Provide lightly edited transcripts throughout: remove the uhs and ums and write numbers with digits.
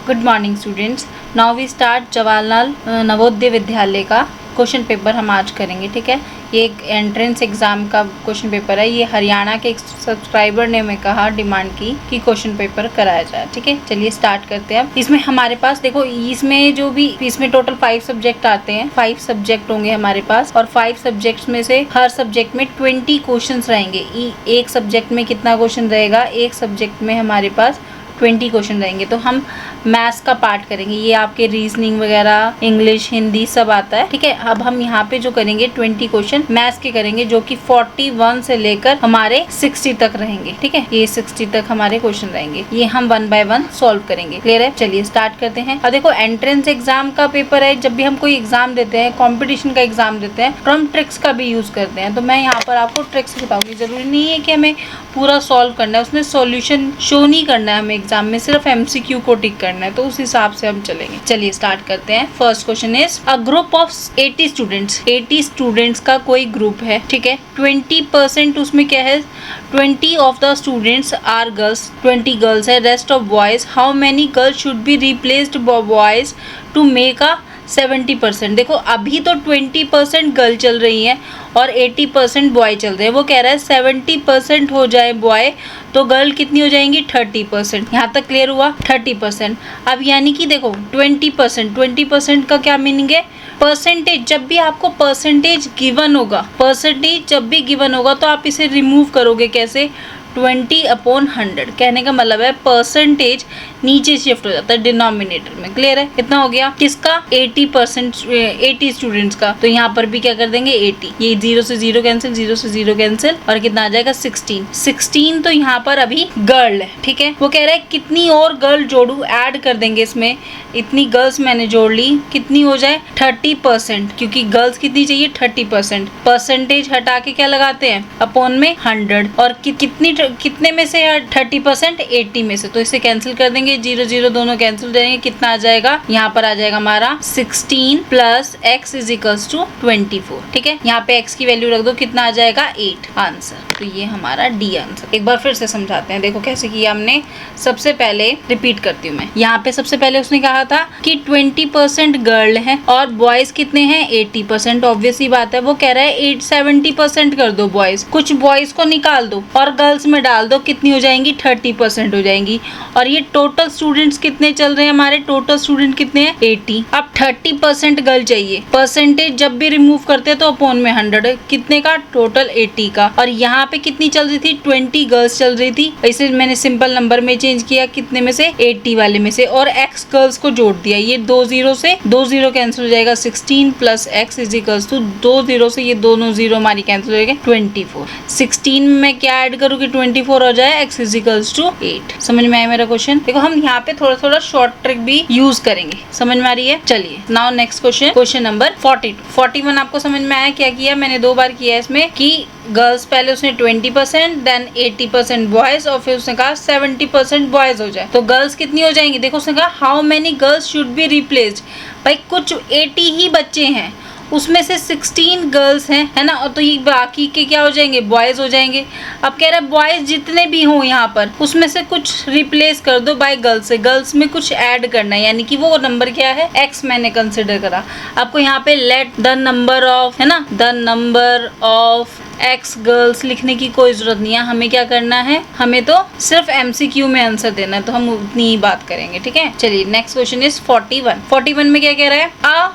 Good morning students. Now we start Jawaharlal Navodaya Vidyalaya का question paper हम आज करेंगे। ठीक है, ये एक एंट्रेंस एग्जाम का क्वेश्चन पेपर है। ये हरियाणा के एक सब्सक्राइबर ने हमें कहा, डिमांड की कि क्वेश्चन पेपर कराया जाए। ठीक है, चलिए स्टार्ट करते हैं। इसमें हमारे पास देखो, इसमें टोटल 5 सब्जेक्ट आते हैं। 5 सब्जेक्ट होंगे हमारे पास और 5 सब्जेक्ट्स में से हर सब्जेक्ट में 20 क्वेश्चन रहेंगे। एक सब्जेक्ट में कितना क्वेश्चन रहेगा? एक सब्जेक्ट में हमारे पास 20 क्वेश्चन रहेंगे। तो हम मैथ्स का पार्ट करेंगे। ये आपके रीजनिंग वगैरह, इंग्लिश, हिंदी सब आता है। ठीक है, अब हम यहाँ पे जो करेंगे 20 क्वेश्चन मैथ्स के करेंगे, जो कि 41 से लेकर हमारे 60 तक रहेंगे। ठीक है, ये 60 तक हमारे क्वेश्चन रहेंगे। ये हम 1 बाय 1 सॉल्व करेंगे। क्लियर है? चलिए स्टार्ट करते हैं। अब देखो, एंट्रेंस एग्जाम का पेपर है। जब भी हम कोई एग्जाम देते हैं, कॉम्पिटिशन का एग्जाम देते हैं, तो हम ट्रिक्स का भी यूज करते हैं। तो मैं यहाँ पर आपको ट्रिक्स बताऊंगी। जरूरी नहीं है कि हमें पूरा सॉल्व करना है, उसमें सॉल्यूशन शो नहीं करना है हमें एग्जाम में, सिर्फ MCQ को टिक करना है। तो उस हिसाब से हम चलेंगे। चलिए स्टार्ट करते हैं। First question is a group of 80 students. 80 students का कोई ग्रुप है। ठीक है, 20% उसमें क्या है? 20 of the students are girls, 20 girls है, rest of boys. How many girls should be replaced boys to make a 70%। देखो, अभी तो 20% गर्ल चल रही है और 80% बॉय चल रहे हैं। वो कह रहा है 70% हो जाए बॉय तो गर्ल कितनी हो जाएंगी? 30%। यहाँ तक क्लियर हुआ? 30%। अब यानी कि देखो 20% का क्या मीनिंग है? परसेंटेज। जब भी आपको परसेंटेज गिवन होगा, तो आप इसे रिमूव करोगे कैसे? 20/100। कहने का मतलब है परसेंटेज नीचे शिफ्ट हो जाता है डिनोमिनेटर में। क्लियर है? कितना हो गया? किसका? 80 स्टूडेंट्स का। तो यहाँ पर भी क्या कर देंगे? 80। ये 0 से 0 कैंसिल, 0 से 0 कैंसिल, और कितना आ जाएगा? 16 तो यहाँ पर अभी गर्ल है। ठीक है, वो कह रहा है कितनी और गर्ल जोड़ू, ऐड कर देंगे इसमें। इतनी गर्ल्स मैंने जोड़ ली, कितनी हो जाए? 30%, क्योंकि गर्ल्स कितनी चाहिए? 30%। परसेंटेज हटा के क्या लगाते हैं? अपॉन में 100। और कितने में से? 30%, 80 में से। तो इसे कैंसिल कर देंगे, 0 0 दोनों कैंसिल हो जाएंगे। कितना आ जाएगा? यहाँ पर आ जाएगा हमारा 16 plus x is equals to 24। ठीक है, यहाँ पे x की वैल्यू रख दो, कितना आ जाएगा? 8 आंसर। तो ये हमारा डी आंसर। एक बार फिर से समझाते हैं। देखो कैसे किया हमने। सबसे पहले रिपीट करती हूँ मैं। यहाँ पे सबसे पहले उसने कहा था कि 20% गर्ल है और बॉयज कितने हैं? 80%। ऑब्वियस ही बात है। वो कह रहा है 70% कर दो बॉयज, कुछ बॉयज को निकाल दो और गर्ल्स में डाल दो। कितनी हो जाएंगी? 30% हो जाएंगी। और ये टोटल स्टूडेंट्स कितने चल रहे हैं हमारे? टोटल स्टूडेंट कितने हैं? 80। अब 30% गर्ल चाहिए। परसेंटेज जब भी रिमूव करते हैं तो अपॉन में 100। कितने का? टोटल 80 का। और यहाँ पे कितनी चल रही थी? 20 गर्ल्स चल रही थी। इसे मैंने सिंपल नंबर में चेंज किया। कितने में से? 80 वाले में से। और x गर्ल्स को जोड़ दिया। ये 2 0 से 2 0 कैंसिल हो जाएगा। 16 plus x is equals to 2 0 से ये दोनों 0 हमारी कैंसिल हो जाएगा। 24। 16 में क्या ऐड करूँ कि 24 हो जाए? x is equals to 8। समझ में आया मेरा क्वेश्चन? देखो, हम यहाँ पे थोड़ा थोड़ा शॉर्ट ट्रिक भी यूज करेंगे। समझ में आ रही है? चलिए नाउ नेक्स्ट क्वेश्चन नंबर 42। 41 आपको समझ में आया? क्या किया मैंने? 2 बार किया इसमें कि गर्ल्स पहले उसने 20%, देन 80% बॉयज, और फिर उसने कहा 70% बॉयज हो जाए। तो गर्ल्स कितनी हो जाएंगी? देखो, उसने कहा how many girls should be replaced. भाई कुछ 80 ही बच्चे हैं, उसमें से 16 गर्ल्स हैं, है ना? और तो ये बाकी के क्या हो जाएंगे? बॉयज हो जाएंगे। अब कह रहा है बॉयज जितने भी हों यहाँ पर, उसमें से कुछ रिप्लेस कर दो बाय गर्ल्स से। गर्ल्स में कुछ ऐड करना है, यानी कि वो नंबर क्या है? x मैंने कंसिडर करा। आपको यहाँ पे लेट द नंबर ऑफ, है ना, the number of x girls लिखने की कोई जरूरत नहीं है। हमें क्या करना है? हमें तो सिर्फ MCQ में आंसर देना है, तो हम उतनी ही बात करेंगे। ठीक है, चलिए नेक्स्ट क्वेश्चन इज 41। 41 में क्या कह रहा है? अ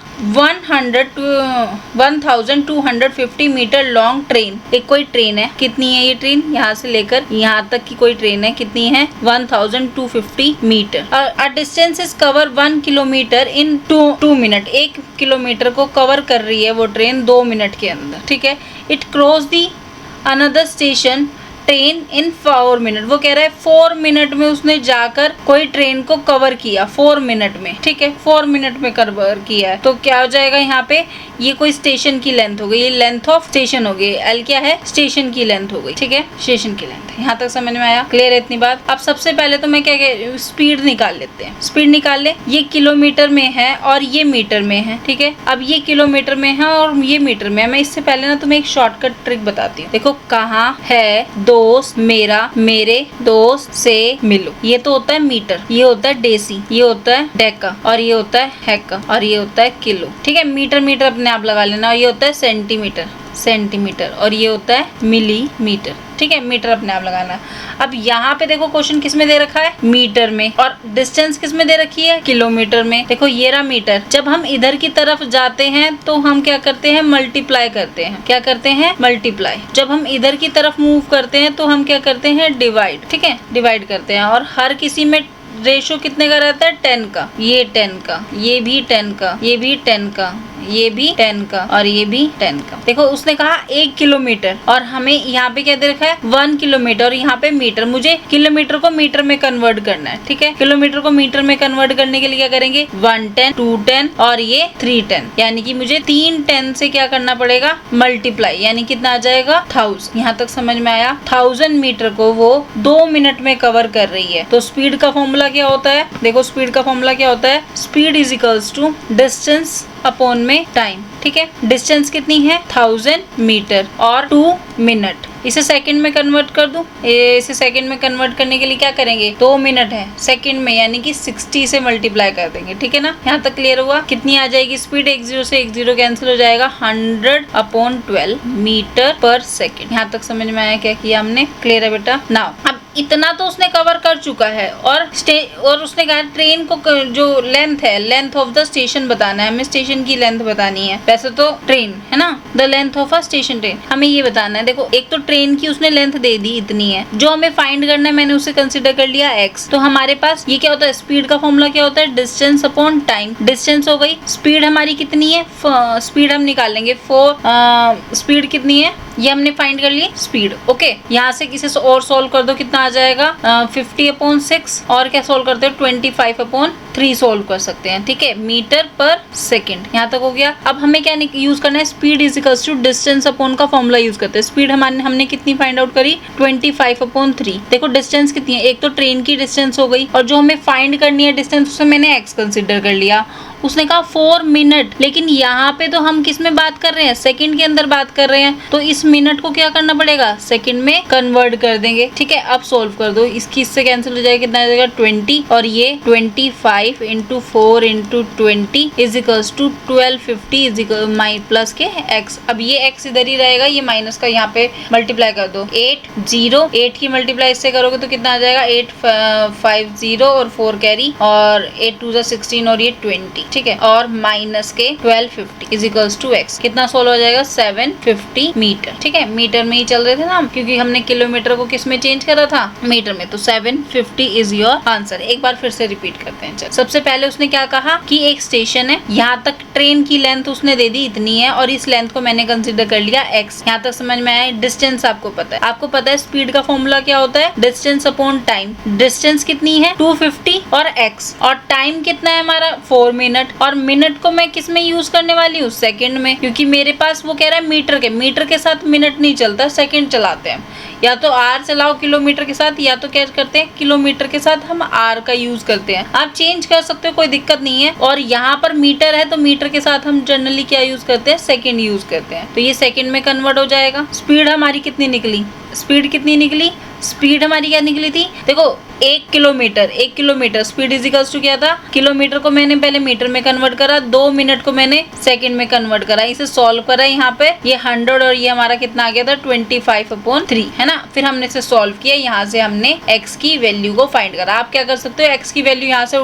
1250 मीटर लॉन्ग ट्रेन। एक कोई ट्रेन है। कितनी है ये ट्रेन? यहाँ से लेकर यहाँ तक की कोई ट्रेन है। कितनी है? 1250 metre. A distance is cover 1 kilometre in 2 minute. 1 kilometre को कवर कर रही है वो ट्रेन 2 मिनट के अंदर। ठीक है, it cross the another station train in 4 minute. वो कह रहा है 4 मिनट में उसने जाकर कोई ट्रेन को कवर किया। 4 मिनट में। ठीक है, 4 मिनट में कवर किया है। तो क्या हो जाएगा यहाँ पे? ये कोई स्टेशन की लेंथ हो गई, ये लेंथ ऑफ स्टेशन हो गई। एल क्या है? स्टेशन की लेंथ हो गई। ठीक है, स्टेशन की लेंथ। यहाँ तक समझ में आया? क्लियर है इतनी बात? अब सबसे पहले तो मैं क्या कह, स्पीड निकाल लेते हैं। स्पीड निकाल ले। ये किलोमीटर में है और ये मीटर में है। ठीक है, अब ये किलोमीटर में है और ये मीटर में है। मैं इससे पहले ना तुम्हें एक शॉर्टकट ट्रिक बताती हूँ। देखो, कहाँ है 2 दोस्त, मेरा, मेरे दोस्त से मिलो। ये तो होता है मीटर, ये होता है डेसी, ये होता है डेका, और ये होता है हेक्का, और ये होता है किलो। ठीक है, मीटर मीटर अपने आप लगा लेना। और ये होता है सेंटीमीटर, सेंटीमीटर, और ये होता है मिलीमीटर। ठीक है, मीटर अपने आप लगाना। अब यहाँ पे देखो क्वेश्चन किस में दे रखा है, मीटर में, और डिस्टेंस किस में दे रखी है, किलोमीटर में। देखो ये रहा मीटर। जब हम इधर की तरफ जाते हैं तो हम क्या करते हैं, मल्टीप्लाई करते हैं। क्या करते हैं, मल्टीप्लाई। जब हम इधर की तरफ मूव करते हैं तो हम क्या करते हैं, डिवाइड। ठीक है, डिवाइड करते हैं। और हर किसी में रेशो कितने का रहता है, 10 का। ये 10 का, ये भी 10 का, ये भी 10 का, ये भी 10 का, और ये भी 10 का। देखो उसने कहा 1 किलोमीटर, और हमें यहाँ पे क्या दे रखा है, 1 किलोमीटर, और यहाँ पे मीटर। मुझे किलोमीटर को मीटर में कन्वर्ट करना है। ठीक है, किलोमीटर को मीटर में कन्वर्ट करने के लिए क्या करेंगे, 1 10, 2 10 और ये 3 10, यानी कि मुझे 3 10 से क्या करना पड़ेगा, मल्टीप्लाई, यानी कितना आ जाएगा, 1000। यहाँ तक समझ में आया। 1000 मीटर को वो 2 मिनट में कवर कर रही है। तो स्पीड का फॉर्मूला क्या होता है, देखो स्पीड का फॉर्मूला क्या होता है, speed is equals to distance upon में टाइम। ठीक है, डिस्टेंस कितनी है, 1000 मीटर और 2 मिनट। इसे सेकंड में कन्वर्ट कर दूं, इसे सेकंड में कन्वर्ट करने के लिए क्या करेंगे, 2 मिनट है सेकंड में, यानी कि 60 से मल्टीप्लाई कर देंगे। ठीक है ना, यहाँ तक क्लियर हुआ। कितनी आ जाएगी स्पीड, 1 0 से 1 0 कैंसिल हो जाएगा, 100/12 मीटर पर सेकंड। यहाँ तक समझ में आया क्या किया हमने, क्लियर है बेटा। नाउ अब इतना तो उसने कवर कर चुका है, और उसने कहा ट्रेन को जो लेंथ है, लेंथ ऑफ द स्टेशन बताना है, हमें स्टेशन की लेंथ बतानी है। वैसे तो ट्रेन है ना, the length of a station train, हमें ये बताना है। देखो एक तो ट्रेन की उसने लेंथ दे दी, इतनी है। जो हमें फाइंड करना है मैंने उसे कंसिडर कर लिया x। तो हमारे पास ये क्या होता है, स्पीड का फॉर्मूला क्या होता है, डिस्टेंस अपॉन टाइम। डिस्टेंस हो गई, स्पीड हमारी कितनी है, स्पीड हम निकालेंगे 4। स्पीड कितनी है ये हमने फाइंड कर ली, स्पीड। ओके, यहाँ से किसे और सोल्व कर दो, कितना आ जाएगा, 50/6, और क्या सोल्व करते हो, 25/3 सोल्व कर सकते हैं। ठीक है, मीटर पर सेकंड। यहाँ तक हो गया। अब हमें क्या यूज करना है, speed is equals to distance upon का फॉर्मूला यूज करते हैं। स्पीड हमने कितनी फाइंड आउट करी, 25/3। देखो डिस्टेंस कितनी है, एक तो ट्रेन की डिस्टेंस हो गई, और जो हमें फाइंड करनी है डिस्टेंस, उसे मैंने x कंसिडर कर लिया। उसने कहा 4 मिनट, लेकिन यहाँ पे तो हम किस में बात कर रहे हैं, सेकंड के अंदर बात कर रहे हैं। तो इस मिनट को क्या करना पड़ेगा, सेकंड में कन्वर्ट कर देंगे। ठीक है, अब सोल्व कर दो, इसकी इससे कैंसिल हो जाएगा, कितना आ जाएगा, 20, और ये 25 × 4 × 20 is equals to 1250 is equal my plus के x। अब ये x इधर ही रहेगा, ये माइनस का यहाँ पे मल्टीप्लाई कर दो। 8 की मल्टीप्लाई इससे करोगे तो कितना आ जाएगा, 850 और 4 कैरी, और 8 2 16 और ये 20। ठीक है, और माइनस के 1250 इज इक्वल्स टू x। कितना सोल्व हो जाएगा, 750 मीटर। ठीक है, मीटर में ही चल रहे थे ना हम, क्योंकि हमने किलोमीटर को किस में चेंज करा था, मीटर में। तो 750 इज योर आंसर। एक बार फिर से रिपीट करते हैं। चल, सबसे पहले उसने क्या कहा कि एक स्टेशन है, यहाँ तक ट्रेन की लेंथ उसने दे दी इतनी है, और इस लेंथ को मैंने कंसिडर कर लिया x। यहाँ तक समझ में आया। डिस्टेंस आपको पता है स्पीड का फॉर्मूला क्या होता है, डिस्टेंस अपॉन टाइम। डिस्टेंस कितनी है, 250 और x, और टाइम कितना है हमारा, 4 मिनट। और मिनट को मैं किस में यूज करने वाली हूँ, सेकंड में, क्योंकि मेरे पास वो कह रहा है मीटर के साथ मिनट नहीं चलता, सेकंड चलाते हैं। या तो आर चलाओ किलोमीटर के साथ, या तो क्या करते हैं, किलोमीटर के साथ हम आर का यूज करते हैं। आप चेंज कर सकते हो, कोई दिक्कत नहीं है। और यहाँ पर मीटर है तो मीटर के साथ हम जनरली क्या यूज करते हैं, सेकंड यूज करते हैं। तो ये सेकंड में कन्वर्ट हो जाएगा। स्पीड हमारी कितनी निकली, स्पीड हमारी क्या निकली थी, देखो 1 kilometre speed is equals to क्या था, किलोमीटर को मैंने पहले मीटर में कन्वर्ट करा, 2 मिनट को मैंने सेकंड में कन्वर्ट करा। इसे सॉल्व करा, यहाँ पे ये 100 और ये हमारा कितना आ गया था, 25/3 है ना। फिर हमने इसे सॉल्व किया, यहाँ से हमने x की वैल्यू को फाइंड करा। आप क्या कर सकते हो, x की वैल्यू यहाँ से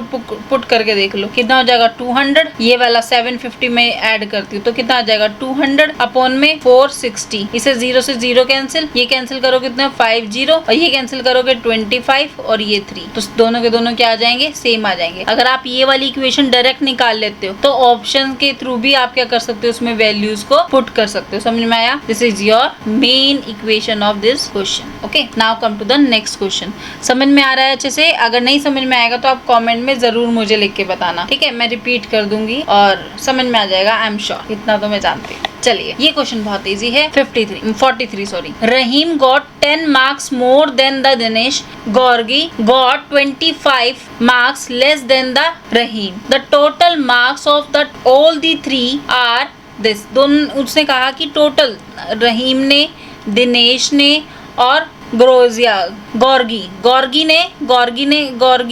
पुट करके देख लो, कितना हो जाएगा, 200। ये वाला 750 में ऐड करती हूँ तो कितना आ जाएगा, 200 / 460। इसे 0 से 0 कैंसिल, ये कैंसिल करो कितना, 50, और ये कैंसिल करोगे 25 और ये 3, तो दोनों के दोनों क्या आ जाएंगे, सेम आ जाएंगे। अगर आप ये वाली इक्वेशन डायरेक्ट निकाल लेते हो तो ऑप्शन के थ्रू भी आप क्या कर सकते हो, उसमें वैल्यूज को पुट कर सकते हो। समझ में आया, this is your main equation of this question. Okay, now come to the next question. समझ में आ रहा है अच्छे से? अगर नहीं समझ में आएगा तो आप कॉमेंट में जरूर मुझे लिख के बताना, ठीक है। मैं रिपीट कर दूंगी और समझ में आ जाएगा, आई एम श्योर, इतना तो मैं जानती हूँ। चलिए, ये क्वेश्चन बहुत इजी है। 43 Rahim got 10 marks more than the Dinesh. Gargi got 25 marks less than the Rahim. The total marks of the all the 3 are this. दोनों, उसने कहा कि टोटल रहीम ने, दिनेश ने और ग्रोजिया, गॉर्गी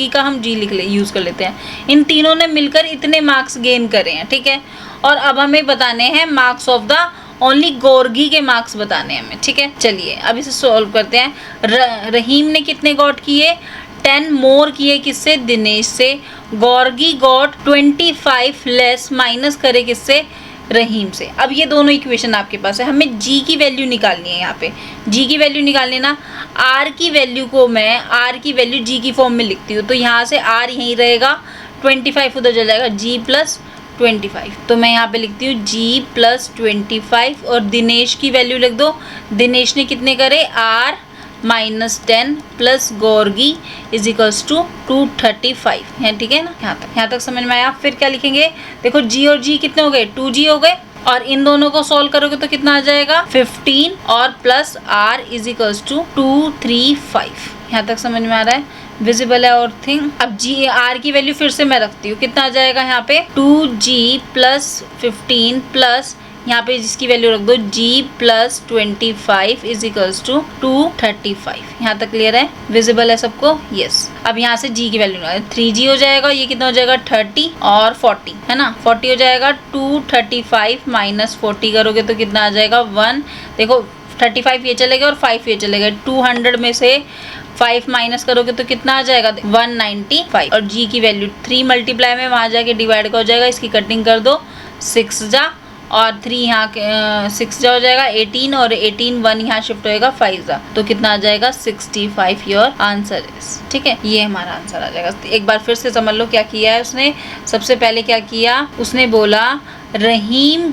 का हम जी यूज कर लेते हैं। इन तीनों ने मिलकर इतने मार्क्स गेन करे हैं, ठीक है। और अब हमें बताने हैं मार्क्स ऑफ द ओनली गोर्गी के मार्क्स बताने हैं हमें, ठीक है। चलिए अब इसे सॉल्व करते हैं। रहीम ने कितने गॉट किए? 10 मोर किए किससे? दिनेश से। गोर्गी गॉट 25 लेस, माइनस करे किससे? रहीम से। अब ये दोनों इक्वेशन आपके पास है, हमें जी की वैल्यू निकालनी है। यहाँ पे जी की वैल्यू निकालनी है ना। आर की वैल्यू को मैं आर की वैल्यू जी की फॉर्म में लिखती हूँ, तो यहाँ से आर यहीं रहेगा, 25 उधर चल जाएगा, जी प्लस 25। तो मैं यहाँ पे लिखती हूँ जी प्लस 25 और दिनेश की वैल्यू लिख दो। दिनेश ने कितने करे? R -10 plus Gargi is equals to 235 है, ठीक है ना। यहाँ तक समझ में आया। फिर क्या लिखेंगे? देखो जी और जी कितने हो गए? 2g हो गए, और इन दोनों को सॉल्व करोगे तो कितना आ जाएगा? 15 और plus r is equals to 235। यहाँ तक समझ में आ रहा है? विजिबल है और थिंग। अब जी आर की वैल्यू फिर से मैं रखती हूँ, कितना आ जाएगा यहाँ पे? 2g प्लस 15 प्लस यहाँ पे जिसकी वैल्यू रख दो g plus 25 is equals to 235। यहाँ तक क्लियर है? विजिबल है सबको? यस। अब यहाँ से g की वैल्यू 3g हो जाएगा, ये कितना हो जाएगा? 30 और 40 है ना, 40 हो जाएगा। 235 माइनस 40 करोगे तो कितना आ जाएगा? 1। देखो 35 ये चलेगा और 5 ये चलेगा, 200 में से 5 माइनस करोगे तो कितना आ जाएगा? 195। और g की वैल्यू 3 मल्टीप्लाई में वहाँ जाके डिवाइड का हो जाएगा, इसकी कटिंग कर दो, 6 जा और 3 यहाँ 6 जा हो जाएगा 18, और 18 1 यहाँ शिफ्ट होएगा 5 जा, तो कितना आ जाएगा? 65 योर आंसर इज, ठीक है। ये हमारा आंसर आ जाएगा। एक बार फिर से समझ लो क्या किया है उसने। सबसे पहले क्या किया? उसने बोला रहीम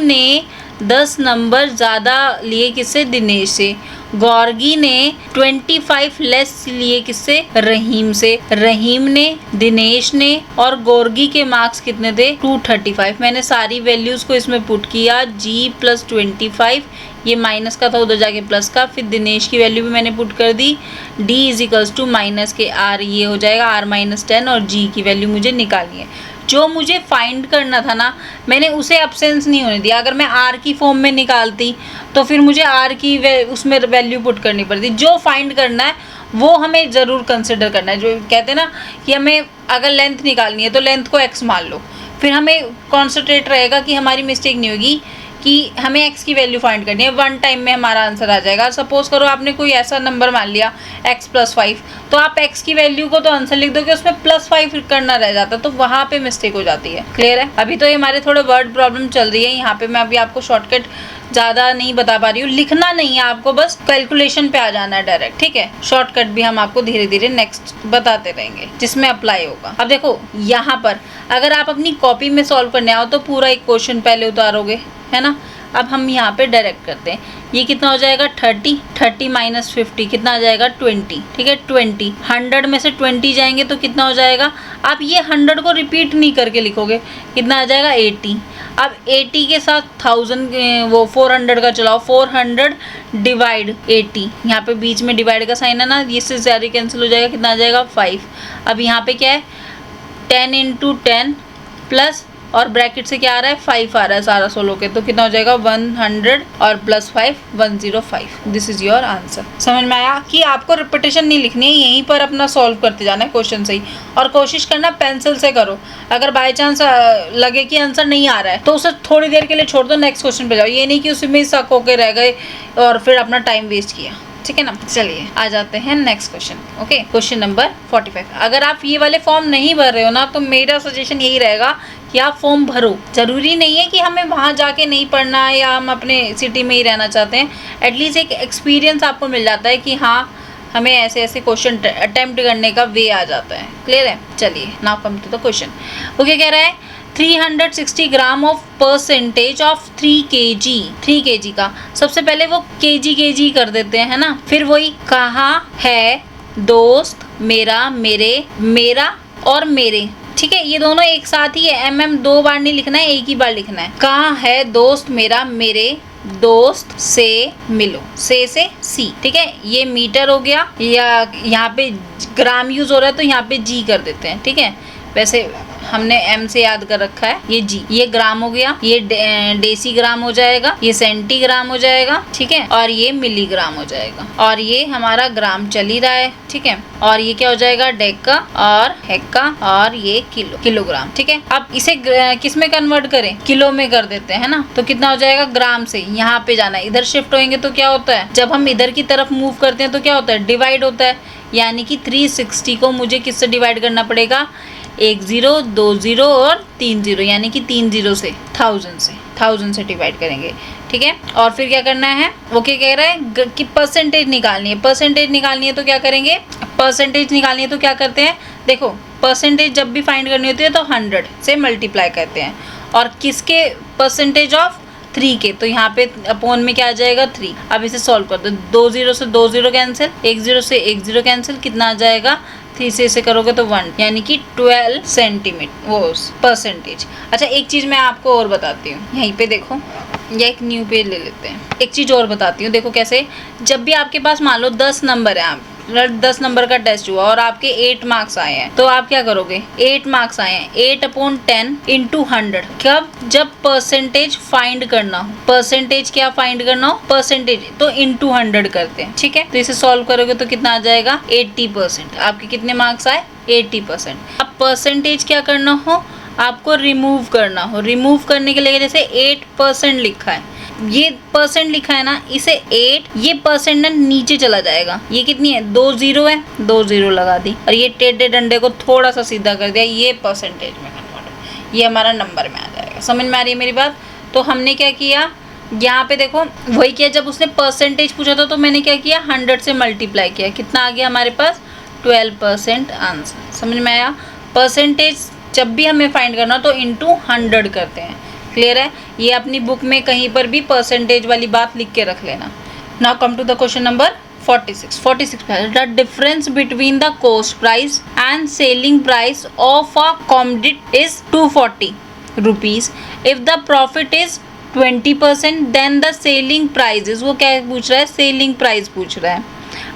ने 10 नंबर ज़्यादा लिए किससे? दिनेश से। गोर्गी ने 25 लेस लिए किससे? रहीम से। रहीम ने, दिनेश ने और गोर्गी के मार्क्स कितने थे? 235। मैंने सारी वैल्यूज को इसमें पुट किया, g प्लस 25, ये माइनस का था उधर जाके प्लस का, फिर दिनेश की वैल्यू भी मैंने पुट कर दी, d is equals to minus k r, ये हो जाएगा r -10, और g की वैल्यू मुझे निकालनी है। जो मुझे फाइंड करना था ना, मैंने उसे एब्सेंस नहीं होने दिया। अगर मैं आर की फॉर्म में निकालती तो फिर मुझे आर की उसमें वैल्यू पुट करनी पड़ती। जो फाइंड करना है वो हमें ज़रूर कंसिडर करना है। जो कहते हैं ना कि हमें अगर लेंथ निकालनी है तो लेंथ को x मान लो, फिर हमें कॉन्सेंट्रेट रहेगा कि हमारी मिस्टेक नहीं होगी कि हमें x की वैल्यू फाइंड करनी है। 1 टाइम में हमारा आंसर आ जाएगा। सपोज करो आपने कोई ऐसा नंबर मान लिया x + 5, तो आप x की वैल्यू को तो आंसर लिख दोगे, उसमें +5 करना रह जाता, तो वहाँ पे मिस्टेक हो जाती है। क्लियर है? अभी तो ये हमारे थोड़े वर्ड प्रॉब्लम चल रही है, यहाँ पे मैं अभी आपको शॉर्टकट ज़्यादा नहीं बता पा रही हूँ। लिखना नहीं है आपको, बस कैलकुलेशन पे आ जाना है डायरेक्ट, ठीक है। शॉर्टकट भी हम आपको धीरे धीरे नेक्स्ट बताते रहेंगे जिसमें अप्लाई होगा। अब देखो यहाँ पर अगर आप अपनी कॉपी में सॉल्व करने आओ तो पूरा एक क्वेश्चन पहले उतारोगे, है ना। अब हम यहाँ पे डायरेक्ट करते हैं। ये कितना हो जाएगा? 30 माइनस 50 कितना आ जाएगा? 20, ठीक है। 20 100 में से 20 जाएंगे तो कितना हो जाएगा? आप ये 100 को रिपीट नहीं करके लिखोगे, कितना आ जाएगा? 80। अब 80 के साथ 1000 वो 400 का चलाओ, 400 डिवाइड 80, यहाँ पे बीच में डिवाइड का साइन है ना, इससे ज़्यादा कैंसिल हो जाएगा, कितना आ जाएगा? 5। अब यहाँ पे क्या है? 10 × 10 प्लस, और ब्रैकेट से क्या आ रहा है? 5 आ रहा है सारा सोलो के, तो कितना हो जाएगा? 100 और plus 5 105। This is your answer. समझ में आया कि आपको रिपीटेशन नहीं लिखनी है, यहीं पर अपना सॉल्व करते जाना है क्वेश्चन से ही, और कोशिश करना पेंसिल से करो। अगर बाय चांस लगे कि आंसर नहीं आ रहा है तो उसे थोड़ी देर के लिए छोड़ दो, नेक्स्ट क्वेश्चन पे जाओ। ये नहीं कि उसमें ही शक होके रह गए और फिर अपना टाइम वेस्ट किया, ठीक है ना। चलिए आ जाते हैं next question. Okay, question number 45। अगर आप ये वाले फॉर्म नहीं भर रहे हो ना, तो मेरा सजेशन यही रहेगा कि आप फॉर्म भरो। जरूरी नहीं है कि हमें वहाँ जाके नहीं पढ़ना है या हम अपने सिटी में ही रहना चाहते हैं। एटलीस्ट एक एक्सपीरियंस आपको मिल जाता है कि हाँ हमें ऐसे ऐसे क्वेश्चन अटेम्प्ट करने का वे आ जाता है। क्लियर है? चलिए now come to the question. वो क्या कह रहा है? 360 gram of percentage of 3 kg। 3 kg का सबसे पहले वो kg कर देते हैं, है ना। फिर वही कहाँ है दोस्त मेरा, मेरे, मेरा और मेरे, ठीक है। ये दोनों एक साथ ही है, mm 2 बार नहीं लिखना है, एक ही बार लिखना है। कहाँ है दोस्त मेरा, मेरे दोस्त से मिलो, से सी, ठीक है। ये मीटर हो गया, या यहाँ पे ग्राम यूज हो रहा है तो यहाँ पे जी कर देते हैं, ठीक है। वैसे हमने एम से याद कर रखा है। ये जी, ये ग्राम हो गया, ये डेसीग्राम हो जाएगा, ये सेंटीग्राम हो जाएगा, ठीक है, और ये मिलीग्राम हो जाएगा, और ये हमारा ग्राम चल ही रहा है, ठीक है, और ये क्या हो जाएगा डेका और हेक्का, और ये किलोग्राम, ठीक है। अब इसे किस में कन्वर्ट करें, किलो में कर देते हैं ना, तो कितना हो जाएगा, ग्राम से यहाँ पे जाना है, इधर शिफ्ट होंगे तो क्या होता है, जब हम इधर की तरफ मूव करते हैं तो क्या होता है, डिवाइड होता है, यानी कि 360 को मुझे किससे डिवाइड करना पड़ेगा, 1 0 2 0 और 3 0, यानी कि 3 0 से 1000 से डिवाइड करेंगे, ठीक है। और फिर क्या करना है, वो क्या कह रहा है कि परसेंटेज निकालनी है, परसेंटेज निकालनी है तो क्या करेंगे, परसेंटेज निकालनी है तो क्या करते हैं, देखो परसेंटेज जब भी फाइंड करनी होती है तो 100 से मल्टीप्लाई करते हैं, और किसके, परसेंटेज ऑफ 3 के, तो यहाँ पे अपॉन में क्या आ जाएगा 3। अब इसे सॉल्व कर दो, 2 0 से 2 0 कैंसिल, 1 0 से 1 0 कैंसिल, कितना आ जाएगा 3 से इसे करोगे तो 1, यानी कि 12 सेंटीमीटर वो परसेंटेज। अच्छा एक चीज मैं आपको और बताती हूँ, यहीं पे देखो, या एक न्यू पेज ले लेते हैं, एक चीज और बताती हूँ, देखो कैसे, जब भी आपके पास मान लो 10 नंबर है, आप 10 नंबर का टेस्ट हुआ और आपके 8 मार्क्स आए हैं, तो आप क्या करोगे, 8 मार्क्स आए हैं, 8/10 इंटू 100, कब, जब परसेंटेज फाइंड करना हो, परसेंटेज क्या फाइंड करना हो, परसेंटेज तो इंटू 100 करते हैं, ठीक है। तो इसे सॉल्व करोगे तो कितना आ जाएगा 80%, आपके कितने मार्क्स आए 80%। अब परसेंटेज क्या करना हो, आपको रिमूव करना हो, रिमूव करने के लिए जैसे 8% लिखा है, ये परसेंट लिखा है ना, इसे 8, ये परसेंट ना नीचे चला जाएगा, ये कितनी है 2 0 है, 2 0 लगा दी, और ये टेढ़े डंडे को थोड़ा सा सीधा कर दिया, ये परसेंटेज में कन्वर्ट, ये हमारा नंबर में आ जाएगा। समझ में आ रही है मेरी बात। तो हमने क्या किया, यहाँ पे देखो वही किया, जब उसने परसेंटेज पूछा था तो मैंने क्या किया 100 से मल्टीप्लाई किया, कितना आ गया हमारे पास 12% आंसर। समझ में आया। परसेंटेज जब भी हमें फाइंड करना तो इंटू 100 करते हैं। क्लियर है। ये अपनी बुक में कहीं पर भी परसेंटेज वाली बात लिख के रख लेना। Now come to the question number 46 the difference between the cost price and selling price of a commodity is 240 rupees if the profit is 20% then the selling price is, वो क्या पूछ रहा है, सेलिंग प्राइस पूछ रहा है।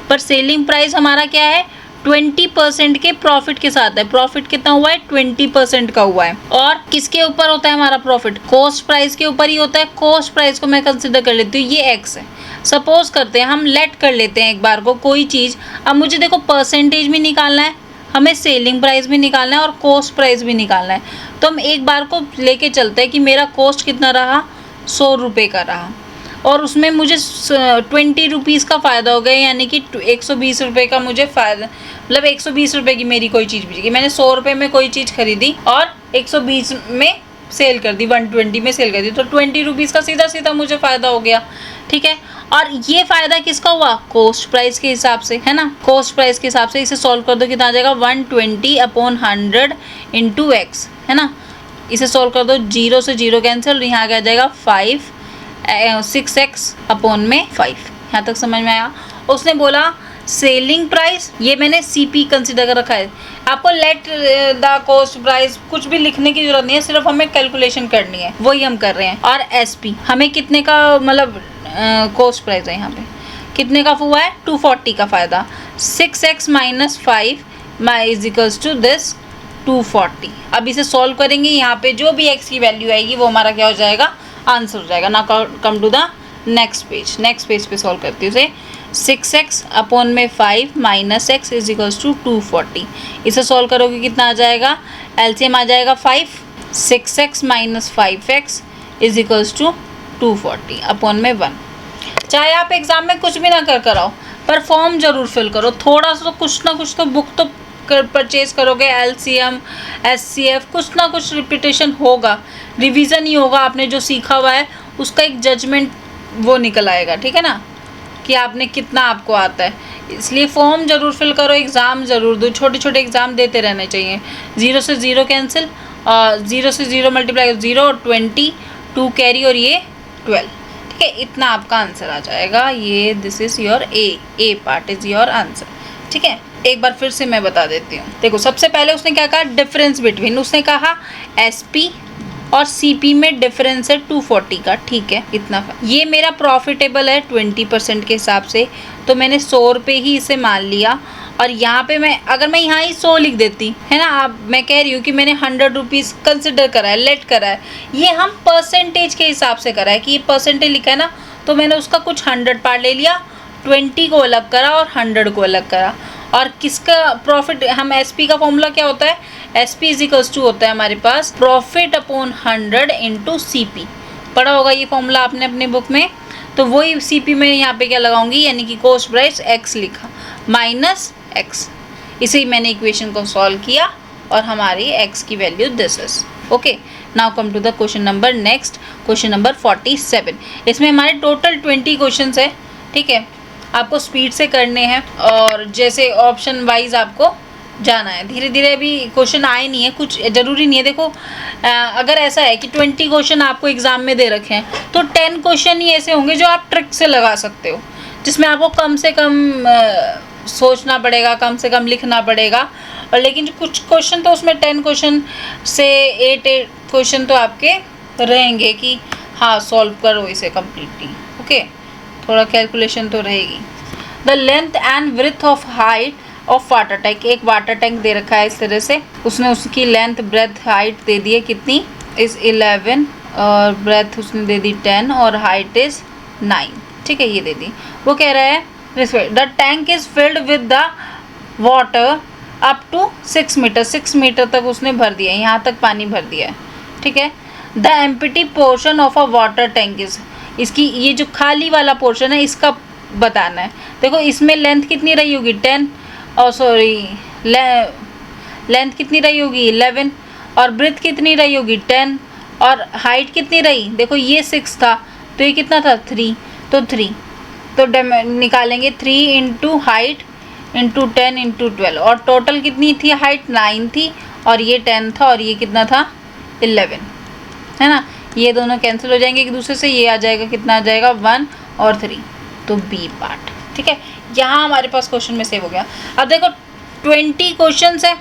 पर selling price हमारा क्या है 20% के प्रॉफिट के साथ है। प्रॉफिट कितना हुआ है 20% का हुआ है। और किसके ऊपर होता है हमारा प्रॉफिट, कॉस्ट प्राइस के ऊपर ही होता है। कॉस्ट प्राइस को मैं कंसिडर कर लेती हूँ, ये x है। सपोज करते हैं हम लेट कर लेते हैं एक बार को कोई चीज़। अब मुझे देखो परसेंटेज भी निकालना है, हमें सेलिंग प्राइस भी निकालना है और कॉस्ट प्राइस भी निकालना है। तो हम एक बार को लेके चलते हैं कि मेरा कॉस्ट कितना रहा 100 रुपये का रहा और उसमें मुझे 20 रुपीज़ का फ़ायदा हो गया, यानी कि 120 रुपये का मुझे फ़ायदा, मतलब 120 रुपये की मेरी कोई चीज़ बिकी। मैंने 100 रुपये में कोई चीज़ खरीदी और 120 में सेल कर दी, 120 में सेल कर दी, तो 20 रुपीज़ का सीधा सीधा मुझे फ़ायदा हो गया। ठीक है। और ये फ़ायदा किसका हुआ, कॉस्ट प्राइस के हिसाब से, है ना। कॉस्ट प्राइस के हिसाब से इसे सॉल्व कर दो, कितना आ जाएगा 120/100 इंटू x, है ना। इसे सॉल्व कर दो, 0 से 0 कैंसिल, यहाँ क्या आ जाएगा 6x/5। यहाँ तक समझ में आया। उसने बोला सेलिंग प्राइस, ये मैंने CP कंसिडर कर रखा है। आपको लेट द कॉस्ट प्राइस कुछ भी लिखने की जरूरत नहीं है, सिर्फ हमें कैलकुलेशन करनी है, वही हम कर रहे हैं। और SP हमें कितने का, मतलब कॉस्ट प्राइस है यहाँ पे कितने का हुआ है 240 का फ़ायदा। 6x - 5 is equals to this 240। अब इसे सॉल्व करेंगे, यहाँ पे जो भी x की वैल्यू आएगी वो हमारा क्या हो जाएगा, आंसर हो जाएगा। ना come to the next page पे सॉल्व करती हूँ उसे। 6x/5 - x is equals to 240। इसे सॉल्व करोगे कितना आ जाएगा, एलसीएम आ जाएगा 5। 6x - 5x is equals to 240/1। चाहे आप एग्जाम में कुछ भी ना कर आओ, पर फॉर्म जरूर फिल करो। थोड़ा सा कुछ ना कुछ तो बुक तो परचेज करोगे, LCM SCF कुछ ना कुछ रिपीटेशन होगा, रिवीजन ही होगा। आपने जो सीखा हुआ है उसका एक जजमेंट वो निकल आएगा, ठीक है ना, कि आपने कितना आपको आता है। इसलिए फॉर्म जरूर फिल करो, एग्ज़ाम ज़रूर दो, छोटे छोटे एग्ज़ाम देते रहने चाहिए। 0 से 0 कैंसिल, 0 से 0 मल्टीप्लाई 0 और 20 2 कैरी और ये 12। ठीक है, इतना आपका आंसर आ जाएगा। ये this is your A part is your answer. ठीक है, एक बार फिर से मैं बता देती हूँ। देखो सबसे पहले उसने क्या कहा, डिफरेंस बिटवीन, उसने कहा SP और सीपी में डिफरेंस है 240 का, ठीक है इतना। ये मेरा प्रॉफिटेबल है 20% के हिसाब से, तो मैंने 100 रुपये ही इसे मान लिया। और यहाँ पे मैं अगर मैं यहाँ ही 100 लिख देती है ना, अब मैं कह रही हूँ कि मैंने 100 रुपीज़ कंसिडर करा है, लेट करा है। ये हम परसेंटेज के हिसाब से करा है कि ये परसेंटेज लिखा है ना, तो मैंने उसका कुछ 100 पार्ट ले लिया, 20 को अलग करा और 100 को अलग करा। और किसका प्रॉफिट, हम एसपी का फॉर्मूला क्या होता है, एसपी इज इक्वल्स टू होता है हमारे पास प्रॉफिट अपॉन 100 इंटू सीपी। पढ़ा होगा ये फॉर्मूला आपने अपने बुक में। तो वही सीपी में यहाँ पे क्या लगाऊंगी, यानी कि कॉस्ट प्राइस एक्स लिखा माइनस एक्स। इसे मैंने इक्वेशन को सॉल्व किया और हमारी एक्स की value this is okay. Now come to the question number next, question number 47। इसमें हमारे टोटल 20 क्वेश्चन है, ठीक है। आपको स्पीड से करने हैं और जैसे ऑप्शन वाइज आपको जाना है। धीरे धीरे अभी क्वेश्चन आए नहीं है, कुछ ज़रूरी नहीं है। देखो अगर ऐसा है कि 20 क्वेश्चन आपको एग्ज़ाम में दे रखे हैं, तो 10 क्वेश्चन ही ऐसे होंगे जो आप ट्रिक से लगा सकते हो, जिसमें आपको कम से कम सोचना पड़ेगा, कम से कम लिखना पड़ेगा। और लेकिन कुछ क्वेश्चन तो उसमें 10 क्वेश्चन से 8 क्वेश्चन तो आपके रहेंगे कि हाँ सॉल्व करो इसे कम्प्लीटली, ओके। थोड़ा कैलकुलेशन तो रहेगी। The length and width of height of water tank, एक वाटर टैंक दे रखा है इस तरह से, उसने उसकी लेंथ ब्रेथ हाइट दे दी है कितनी, इज़ 11 और ब्रेथ उसने दे दी 10 और हाइट इज़ 9, ठीक है ये दे दी। वो कह रहा है the tank is filled with the water up to 6 metre, 6 metre तक उसने भर दिया है, यहाँ तक पानी भर दिया है, ठीक है। The empty portion of a water tank is, इसकी ये जो खाली वाला पोर्शन है इसका बताना है। देखो इसमें लेंथ कितनी रही होगी 10 और सॉरी लेंथ कितनी रही होगी 11 और ब्रेथ कितनी रही होगी 10 और हाइट कितनी रही, देखो ये 6 था तो ये कितना था 3, तो 3 तो निकालेंगे 3 इंटू हाइट इंटू 10 इंटू 12 और टोटल कितनी थी, हाइट 9 थी और ये 10 था और ये कितना था 11, है ना। ये दोनों कैंसिल हो जाएंगे एक दूसरे से, ये आ जाएगा कितना आ जाएगा 1 और 3, तो बी पार्ट, ठीक है। यहाँ हमारे पास क्वेश्चन में सेव हो गया। अब देखो 20 क्वेश्चन है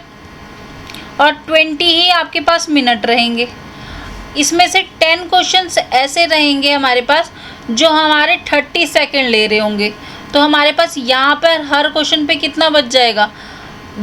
और 20 ही आपके पास मिनट रहेंगे। इसमें से 10 क्वेश्चन ऐसे रहेंगे हमारे पास जो हमारे 30 सेकेंड ले रहे होंगे, तो हमारे पास यहाँ पर हर क्वेश्चन पे कितना बच जाएगा,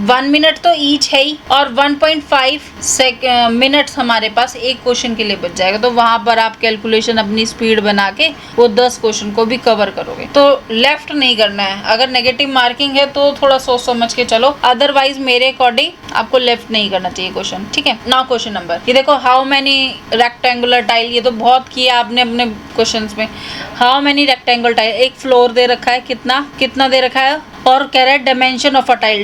1 मिनट तो ईच है ही और 1.5 मिनट्स हमारे पास एक क्वेश्चन के लिए बच जाएगा। तो वहाँ पर आप कैलकुलेशन अपनी स्पीड बना के वो 10 क्वेश्चन को भी कवर करोगे। तो लेफ्ट नहीं करना है, अगर नेगेटिव मार्किंग है तो थोड़ा सोच समझ के चलो, अदरवाइज मेरे अकॉर्डिंग आपको लेफ्ट नहीं करना चाहिए क्वेश्चन, ठीक है। नाउ क्वेश्चन नंबर, ये देखो हाउ मैनी रेक्टेंगुलर टाइल, ये तो बहुत किया आपने अपने क्वेश्चन में। हाउ मैनी रेक्टेंगुलर टाइल, एक फ्लोर दे रखा है, कितना दे रखा है और कह रहा है dimension of a tile,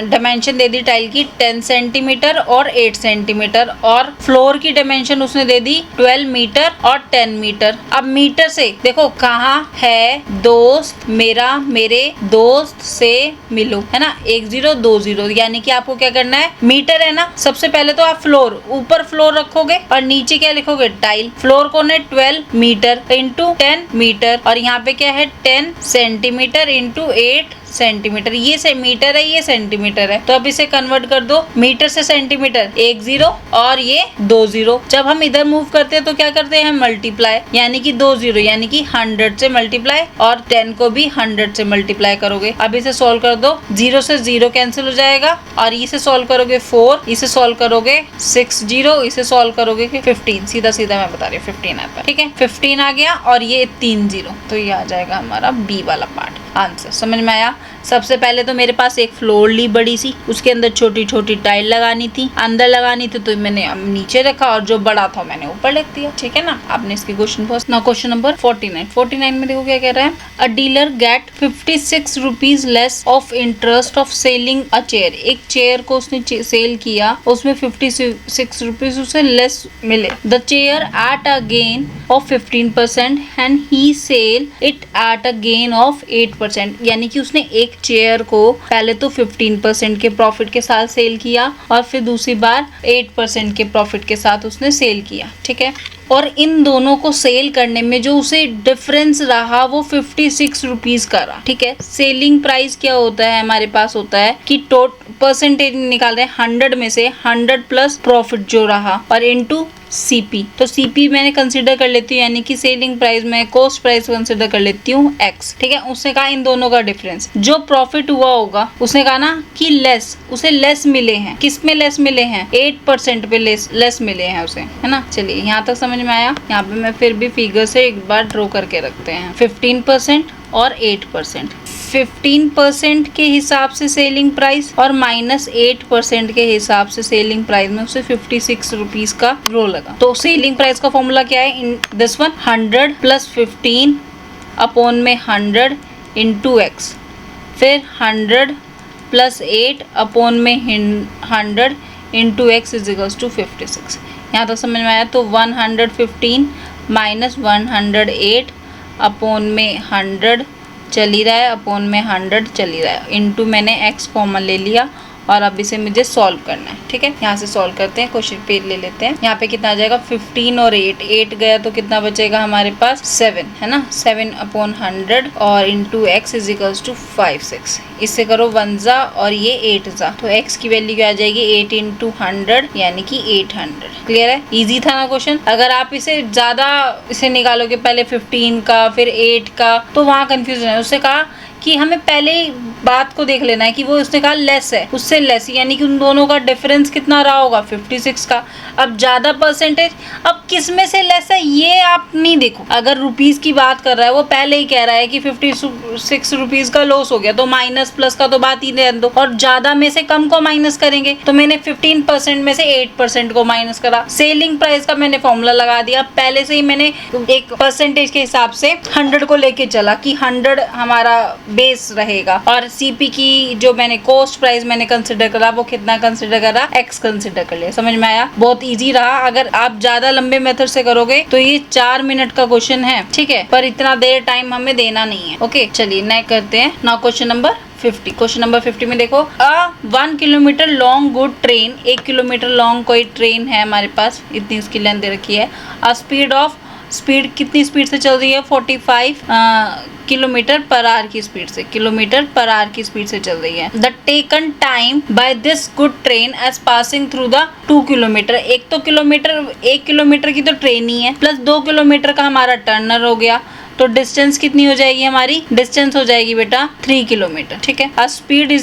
dimension they the tile की 10 सेंटीमीटर और 8 सेंटीमीटर और फ्लोर की डायमेंशन उसने दे दी 12 मीटर और 10 मीटर। अब मीटर से देखो कहाँ है दोस्त मेरा, मेरे दोस्त से मिलो, है ना, 1 0 2 0, यानी कि आपको क्या करना है, मीटर है ना, सबसे पहले तो आप फ्लोर ऊपर फ्लोर रखोगे और नीचे क्या लिखोगे टाइल। फ्लोर कौन है 12 मीटर इंटू 10 मीटर और यहाँ पे क्या है 10 सेंटीमीटर इंटू 8 सेंटीमीटर। ये से मीटर है, ये सेंटीमीटर है, तो अब इसे कन्वर्ट कर दो मीटर से सेंटीमीटर, 1 0 और ये 2 0। जब हम इधर मूव करते हैं तो क्या करते हैं मल्टीप्लाई, यानी कि 2 0 यानी कि 100 से मल्टीप्लाई और 10 को भी 100 से मल्टीप्लाई करोगे। अब इसे सॉल्व कर दो, 0 से 0 कैंसिल हो जाएगा और इसे सॉल्व करोगे 4, इसे सॉल्व करोगे 6 0, इसे सॉल्व करोगे 15, सीधा सीधा मैं बता रही हूँ 15 आता है, ठीक है। 15 आ गया और ये 3 0, तो ये आ जाएगा हमारा बी वाला पार्ट आंसर। समझ में आया। सबसे पहले तो मेरे पास एक फ्लोर ली बड़ी सी, उसके अंदर छोटी छोटी टाइल लगानी थी, अंदर लगानी थी, तो मैंने नीचे रखा और जो बड़ा था मैंने ऊपर लिख दिया, ठीक है ना। आपने इसकी क्वेश्चन पोस्ट ना। क्वेश्चन नंबर 49 में देखो क्या कह रहा है, a dealer get 56 rupees less of interest of selling a chair. एक चेयर को उसने सेल किया, उसमें 56 रुपीज उसे लेस मिले। The chair at a gain of 15% and he sell it at a gain of 8%, यानी कि उसने एक चेयर को पहले तो 15% के प्रॉफिट के साथ सेल किया और फिर दूसरी बार 8% के प्रॉफिट के साथ उसने सेल किया, ठीक है। और इन दोनों को सेल करने में जो उसे डिफरेंस रहा वो 56 रुपीज का रहा, ठीक है। सेलिंग प्राइस क्या होता है हमारे पास, होता है कि परसेंटेज निकाल रहे हैं 100 में से 100 प्लस प्रॉफिट जो रहा और इनटू CP। तो CP मैंने कंसिडर कर लेती हूँ, यानी कि सेलिंग प्राइस में कॉस्ट प्राइस कंसिडर कर लेती हूँ X, ठीक है। उसने कहा इन दोनों का डिफरेंस, जो प्रॉफिट हुआ होगा उसने कहा ना कि लेस, उसे लेस मिले हैं। किस में लेस मिले हैं? 8% पे लेस मिले हैं उसे, है ना। चलिए यहाँ तक समझ में आया। यहाँ पे मैं फिर भी फिगर से एक बार ड्रॉ करके रखते हैं। 15% और 8%। 15% के हिसाब से सेलिंग प्राइस और -8% के हिसाब से सेलिंग प्राइस में उसे 56 रुपीज का रो लगा। तो सेलिंग प्राइस का फॉर्मूला क्या है? इन दिस वन 100 + 15 अपॉन में 100 × X, फिर 100 + 8 अपॉन में 100 × X = 56। यहाँ तक समझ में आया। तो 115 - 108 अपॉन में 100 चल ही रहा है, अपॉन में 100 चल ही रहा है, इनटू मैंने x कॉमन ले लिया और अब इसे मुझे सॉल्व करना है, ठीक है। यहाँ से सॉल्व करते हैं, क्वेश्चन पेज ले लेते हैं। यहाँ पे कितना आ जाएगा? 15 और 8 गया तो कितना बचेगा हमारे पास? 7, है ना। 7 अपॉन 100 और इंटू x = 56। इससे करो 1 जा और ये 8 जा, तो x की वैल्यू क्या आ जाएगी? 8 × 100 यानी कि 800। क्लियर है? इजी था ना क्वेश्चन। अगर आप इसे ज्यादा इसे निकालोगे, पहले 15 का फिर 8 का, तो वहाँ कंफ्यूजन है। उससे कहा कि हमें पहले बात को देख लेना है कि वो उसने कहा लेस है, उससे लेस, यानी कि उन दोनों का डिफरेंस कितना रहा होगा? 56 का। अब ज्यादा परसेंटेज, अब किस में से लेस है ये आप नहीं देखो। अगर रुपीस की बात कर रहा है, वो पहले ही कह रहा है कि 56 रुपीस का लॉस हो गया, तो माइनस प्लस का तो बात ही नहीं दो। और ज्यादा में से कम को माइनस करेंगे, तो मैंने 15% में से 8% को माइनस करा। सेलिंग प्राइस का मैंने फॉर्मूला लगा दिया, पहले से ही मैंने एक परसेंटेज के हिसाब से 100 को लेके चला कि 100 हमारा बेस रहेगा। और सीपी की जो मैंने कॉस्ट प्राइस मैंने कंसिडर करा, वो कितना कंसिडर करा? X कंसिडर कर लिया। समझ में आया? बहुत इजी रहा। अगर आप ज्यादा लंबे मेथड से करोगे तो ये 4 मिनट का क्वेश्चन है, ठीक है, पर इतना देर टाइम हमें देना नहीं है। ओके, चलिए नेक्स्ट करते हैं। Now question number 50। Question number 50 में देखो, 1 kilometre long good train, 1 kilometre long कोई ट्रेन है हमारे पास, इतनी उसकी लेंथ दे रखी है। स्पीड कितनी स्पीड से चल रही है? 45 किलोमीटर पर आवर की स्पीड से, चल रही है। The taken time by this good train as passing through the 2 kilometre. 1 kilometre की तो ट्रेन ही है, प्लस 2 किलोमीटर का हमारा टर्नर हो गया, तो डिस्टेंस कितनी हो जाएगी हमारी? डिस्टेंस हो जाएगी बेटा 3 किलोमीटर, ठीक है। A speed =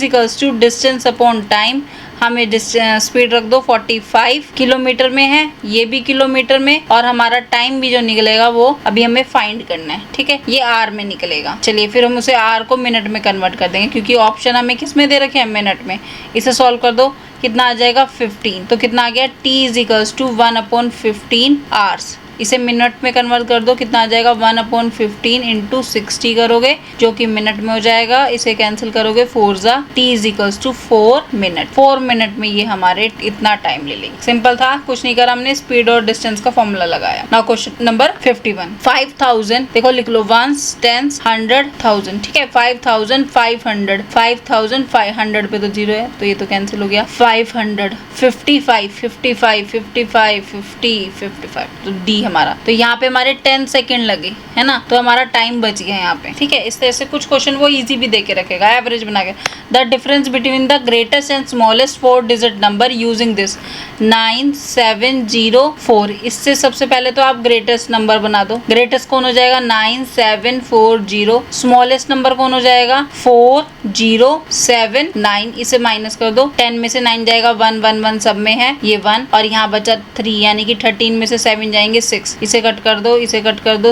distance upon time. हमें स्पीड रख दो 45 किलोमीटर में है, ये भी किलोमीटर में, और हमारा टाइम भी जो निकलेगा वो अभी हमें फाइंड करना है, ठीक है। ये आर में निकलेगा। चलिए फिर हम उसे आर को मिनट में कन्वर्ट कर देंगे, क्योंकि ऑप्शन हमें किस में दे रखे हैं? मिनट में। इसे सॉल्व कर दो, कितना आ जाएगा? 15। तो कितना आ गया? T = 1/15 hours. इसे मिनट में कन्वर्ट कर दो, कितना आ जाएगा? 1/15 × 60 करोगे, जो कि मिनट में हो जाएगा। इसे कैंसिल करोगे, 4 जा, T = 4 मिनट। 4 मिनट में ये हमारे इतना टाइम ले लेंगे। सिंपल था, कुछ नहीं करा हमने, स्पीड और डिस्टेंस का फॉर्मूला लगाया। Now question number 51। 5000 देखो, लिख लो 1s 10s 100 1000, ठीक है। 5500 5500 पे तो 0 है, तो ये तो कैंसिल हो गया। 500 55 55 55 50 55, तो डी हमारा। तो यहाँ पे हमारे 10 सेकंड लगे, है ना, तो हमारा टाइम बच गया यहाँ पे, ठीक है। इस तरह से कुछ क्वेश्चन वो इजी भी दे के रखेगा, एवरेज बना के। The difference between the greatest and smallest 4 digit number using this 9704। इससे सबसे पहले तो आप ग्रेटेस्ट नंबर बना दो। ग्रेटेस्ट कौन हो जाएगा? 9740। स्मॉलेस्ट नंबर कौन हो जाएगा? 4079। इसे माइनस कर दो, 10 में से 9 जाएगा, 1 1 1 सब में है, ये 1, और यहाँ बचा 3, यानी कि 13 में से 7 जाएंगे 6। इसे कट कर दो,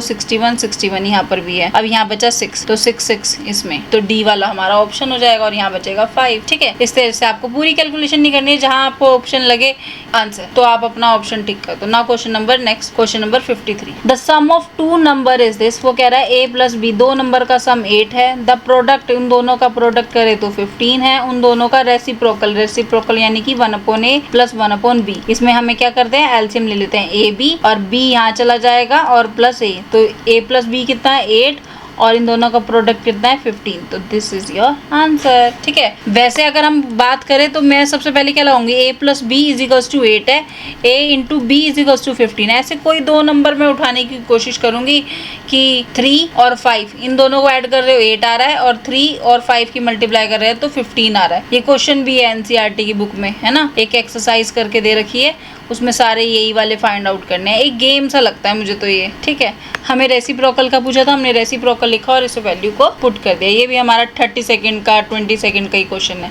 61 61 यहाँ पर भी है। अब यहाँ बचा 6, तो 6 6 इसमें, तो डी वाला हमारा ऑप्शन हो जाएगा, और यहाँ बचेगा 5, ठीक है। इस तरह से आपको पूरी कैलकुलेशन नहीं करनी है, जहाँ आपको ऑप्शन लगे आंसर, तो आप अपना ऑप्शन टिक कर दो। Now question number 53। The sum of 2 number is this. वो कह रहा है a + b, 2 नंबर का सम 8 है। द प्रोडक्ट, उन दोनों का प्रोडक्ट करे तो 15 है। उन दोनों का रेसिप्रोकल यानी कि 1/a + 1/b। इसमें हमें क्या करते हैं? एलसीएम ले लेते हैं, a b, और b यहाँ चला जाएगा, और प्लस a, तो a + b कितना है? 8, और इन दोनों का प्रोडक्ट कितना है? 15। तो दिस इज योर आंसर, ठीक है। वैसे अगर हम बात करें तो मैं सबसे पहले क्या लाऊंगी? a + b = 8 है, a × b = 15 है। ऐसे कोई 2 नंबर में उठाने की कोशिश करूंगी कि 3 और 5 इन दोनों को ऐड कर रहे हो 8 आ रहा है, और 3 और 5 की मल्टीप्लाई कर रहे हैं तो 15 आ रहा है। ये क्वेश्चन भी है एनसीईआरटी की बुक में, है ना, एक एक्सरसाइज करके दे रखी है, उसमें सारे यही वाले फाइंड आउट करने हैं। एक गेम सा लगता है मुझे तो ये, ठीक है। हमें रेसिप्रोकल का पूछा था, हमने रेसिप्रोकल लिखा और इस वैल्यू को पुट कर दिया। ये भी हमारा 30 सेकंड का 20 सेकंड का ही क्वेश्चन है।